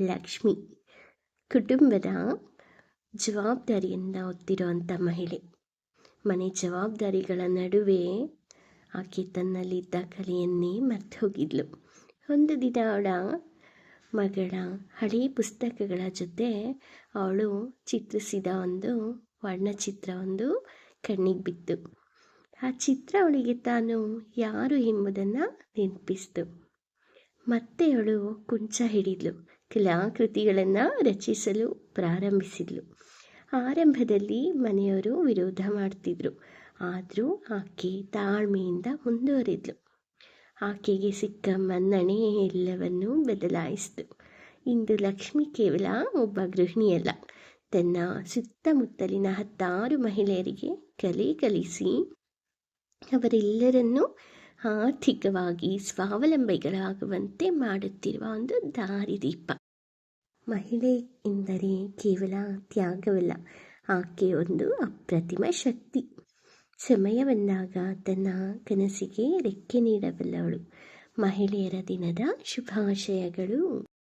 ಲಕ್ಷ್ಮಿ ಕುಟುಂಬದ ಜವಾಬ್ದಾರಿಯಿಂದ ಹೊತ್ತಿರುವಂಥ ಮಹಿಳೆ. ಮನೆ ಜವಾಬ್ದಾರಿಗಳ ನಡುವೆ ಆಕೆ ತನ್ನಲ್ಲಿದ್ದ ಕಲೆಯನ್ನೇ ಮರ್ತು ಹೋಗಿದ್ಲು. ಒಂದು ದಿನ ಅವಳ ಮಗಳ ಹಳೆಯ ಪುಸ್ತಕಗಳ ಜೊತೆ ಅವಳು ಚಿತ್ರಿಸಿದ ಒಂದು ವರ್ಣಚಿತ್ರ ಕಣ್ಣಿಗೆ ಬಿತ್ತು. ಆ ಚಿತ್ರ ಅವಳಿಗೆ ತಾನು ಯಾರು ಎಂಬುದನ್ನು ನೆನಪಿಸಿತು. ಮತ್ತೆ ಅವಳು ಕುಂಚ ಹಿಡಿದ್ಲು. ಕಲಾಕೃತಿಗಳನ್ನು ರಚಿಸಲು ಪ್ರಾರಂಭಿಸಿದ್ಲು. ಆರಂಭದಲ್ಲಿ ಮನೆಯವರು ವಿರೋಧ ಮಾಡ್ತಿದ್ರು, ಆದರೂ ಆಕೆ ತಾಳ್ಮೆಯಿಂದ ಮುಂದುವರಿದ್ಲು. ಆಕೆಗೆ ಸಿಕ್ಕ ಮನ್ನಣೆ ಎಲ್ಲವನ್ನೂ ಬದಲಾಯಿಸಿತು. ಇಂದು ಲಕ್ಷ್ಮಿ ಕೇವಲ ಒಬ್ಬ ಗೃಹಿಣಿಯಲ್ಲ, ತನ್ನ ಸುತ್ತಮುತ್ತಲಿನ 10 ಮಹಿಳೆಯರಿಗೆ ಕಲೆ ಕಲಿಸಿ ಅವರೆಲ್ಲರನ್ನೂ ಆರ್ಥಿಕವಾಗಿ ಸ್ವಾವಲಂಬಿಗಳಾಗುವಂತೆ ಮಾಡುತ್ತಿರುವ ಒಂದು ದಾರಿದೀಪ. ಮಹಿಳೆ ಎಂದರೆ ಕೇವಲ ತ್ಯಾಗವಲ್ಲ, ಆಕೆ ಒಂದು ಅಪ್ರತಿಮ ಶಕ್ತಿ. ಸಮಯ ಬಂದಾಗ ತನ್ನ ಕನಸಿಗೆ ರೆಕ್ಕೆ ನೀಡಬಲ್ಲವಳು. ಮಹಿಳೆಯರ ದಿನದ ಶುಭಾಶಯಗಳು.